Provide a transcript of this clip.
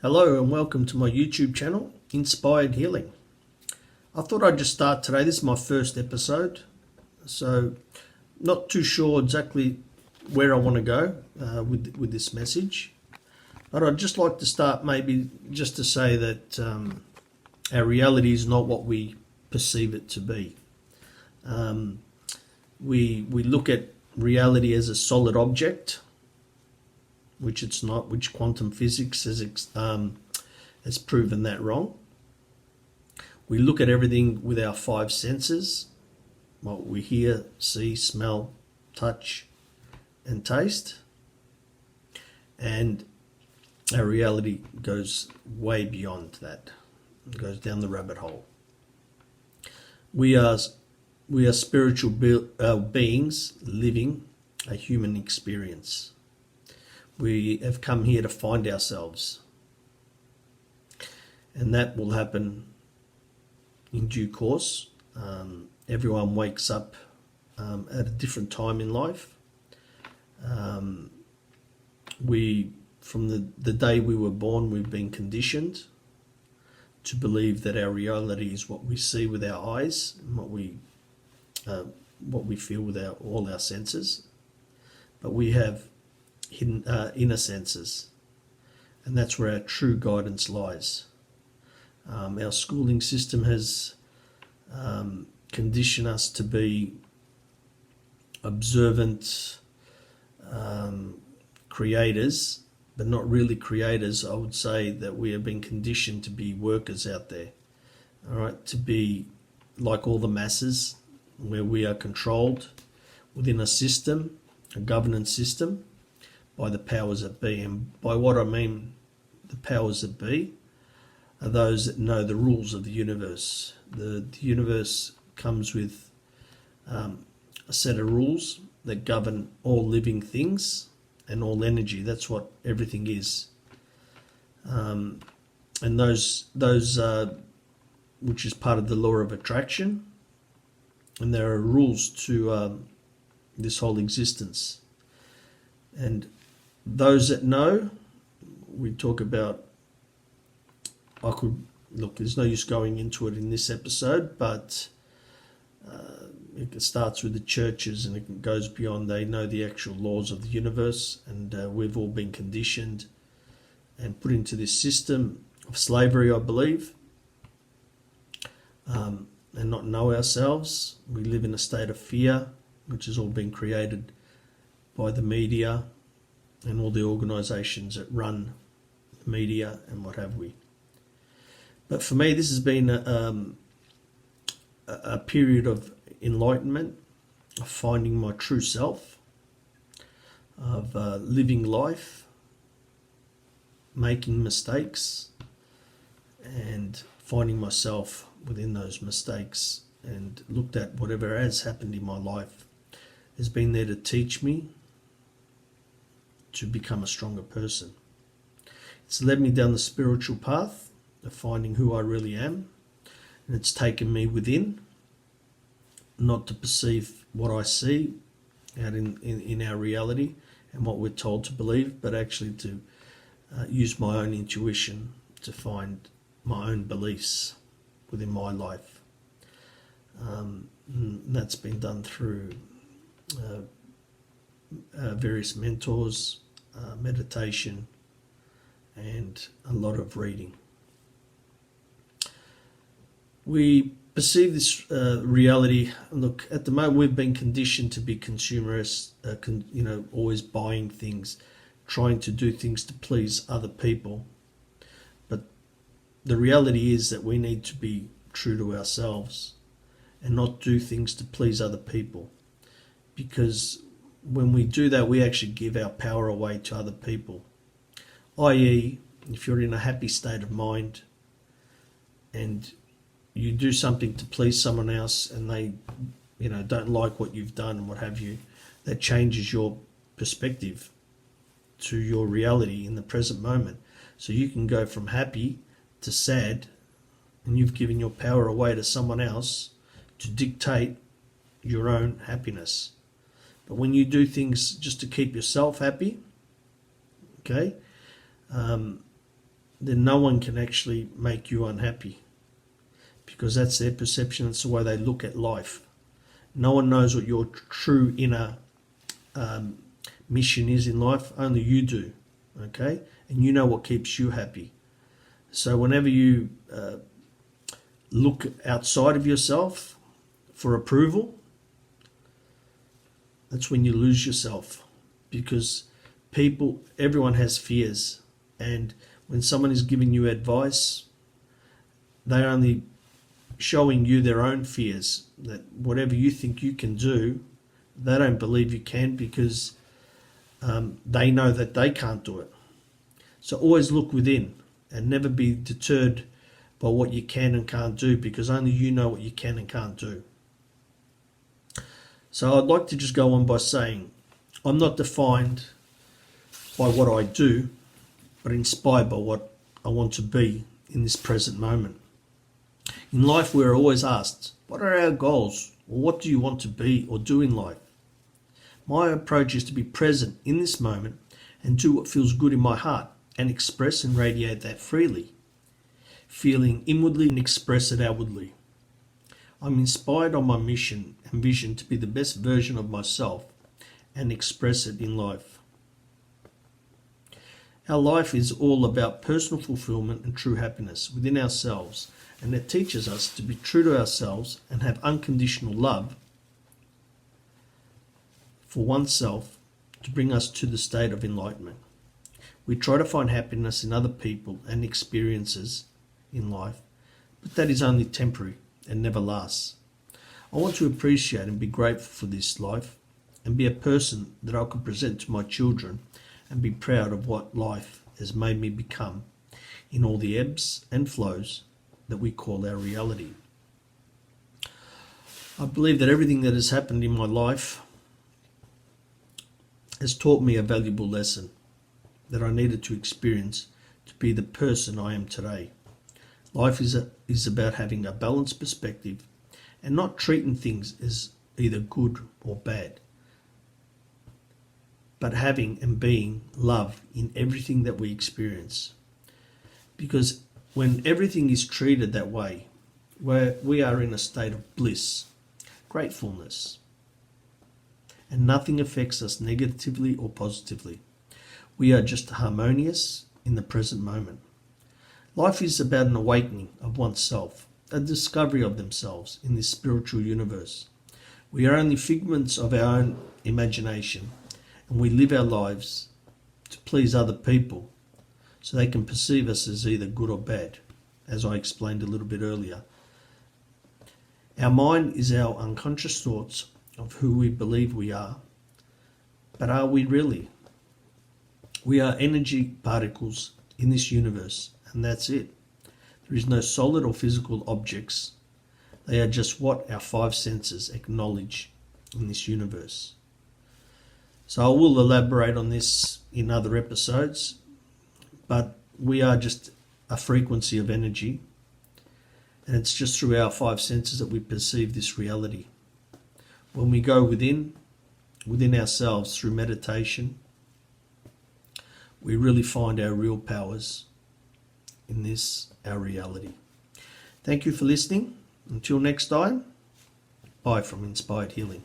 Hello and welcome to my YouTube channel, Inspired Healing. I thought I'd just start today. This is my first episode, so not too sure exactly where I want to go with this message. But I'd just like to start maybe just to say that our reality is not what we perceive it to be. We look at reality as a solid object, which it's not, which quantum physics has proven that wrong. We look at everything with our five senses, what we hear, see, smell, touch, and taste. And our reality goes way beyond that. It goes down the rabbit hole. We are spiritual beings living a human experience. We have come here to find ourselves, and that will happen in due course. Everyone wakes up at a different time in life. From the day we were born, we've been conditioned to believe that our reality is what we see with our eyes and what we feel with all our senses. But we have hidden inner senses, and that's where our true guidance lies. Our schooling system has conditioned us to be observant creators, but not really creators. I would say that we have been conditioned to be workers out there, all right, to be like all the masses, where we are controlled within a system, a governance system, by the powers that be. And by what I mean the powers that be are those that know the rules of the universe. The universe comes with a set of rules that govern all living things and all energy. That's what everything is. And those which is part of the law of attraction. And there are rules to this whole existence. And those that know, we talk about, there's no use going into it in this episode, but it starts with the churches and it goes beyond. They know the actual laws of the universe, and we've all been conditioned and put into this system of slavery, I believe, and not know ourselves. We live in a state of fear, which has all been created by the media and all the organisations that run the media and what have we. But for me, this has been a period of enlightenment, of finding my true self, of living life, making mistakes, and finding myself within those mistakes, and looked at whatever has happened in my life has been there to teach me to become a stronger person. It's led me down the spiritual path of finding who I really am, and it's taken me within, not to perceive what I see out in our reality and what we're told to believe, but actually to use my own intuition to find my own beliefs within my life. That's been done through various mentors, meditation, and a lot of reading. We perceive this reality. Look, at the moment we've been conditioned to be consumerists, always buying things, trying to do things to please other people. But the reality is that we need to be true to ourselves and not do things to please other people, because when we do that, we actually give our power away to other people. I.e., if you're in a happy state of mind and you do something to please someone else and they, don't like what you've done and what have you, that changes your perspective to your reality in the present moment. So you can go from happy to sad, and you've given your power away to someone else to dictate your own happiness. But when you do things just to keep yourself happy, okay, then no one can actually make you unhappy, because that's their perception. It's the way they look at life. No one knows what your true inner mission is in life. Only you do, okay? And you know what keeps you happy. So whenever you look outside of yourself for approval, that's when you lose yourself, because everyone has fears, and when someone is giving you advice, they're only showing you their own fears, that whatever you think you can do, they don't believe you can, because they know that they can't do it. So always look within and never be deterred by what you can and can't do, because only you know what you can and can't do. So I'd like to just go on by saying, I'm not defined by what I do, but inspired by what I want to be in this present moment. In life, we're always asked, what are our goals? Or what do you want to be or do in life? My approach is to be present in this moment and do what feels good in my heart and express and radiate that freely, feeling inwardly and express it outwardly. I'm inspired on my mission and vision to be the best version of myself and express it in life. Our life is all about personal fulfillment and true happiness within ourselves, and it teaches us to be true to ourselves and have unconditional love for oneself to bring us to the state of enlightenment. We try to find happiness in other people and experiences in life, but that is only temporary and never lasts. I want to appreciate and be grateful for this life and be a person that I can present to my children and be proud of what life has made me become in all the ebbs and flows that we call our reality. I believe that everything that has happened in my life has taught me a valuable lesson that I needed to experience to be the person I am today. Life is about having a balanced perspective and not treating things as either good or bad, but having and being love in everything that we experience. Because when everything is treated that way, where we are in a state of bliss, gratefulness, and nothing affects us negatively or positively. We are just harmonious in the present moment. Life is about an awakening of oneself, a discovery of themselves in this spiritual universe. We are only figments of our own imagination, and we live our lives to please other people so they can perceive us as either good or bad, as I explained a little bit earlier. Our mind is our unconscious thoughts of who we believe we are, but are we really? We are energy particles in this universe, and that's it. There is no solid or physical objects. They are just what our five senses acknowledge in this universe. So I will elaborate on this in other episodes, but we are just a frequency of energy, and it's just through our five senses that we perceive this reality. When we go within ourselves through meditation, we really find our real powers in this, our reality. Thank you for listening. Until next time, bye from Inspired Healing.